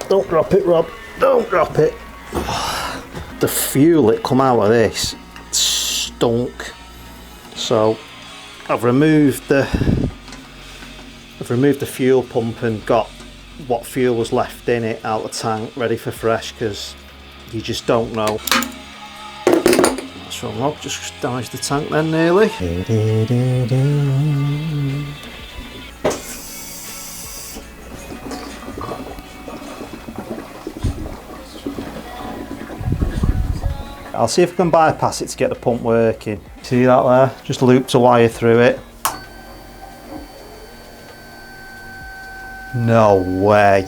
Don't drop it, Rob. Don't drop it. The fuel that come out of this stunk. So I've removed the fuel pump and got what fuel was left in it out the tank ready for fresh, because you just don't know. That's wrong, Rob. Just damaged the tank then nearly. I'll see if I can bypass it to get the pump working. See that there? Just looped a wire through it. No way.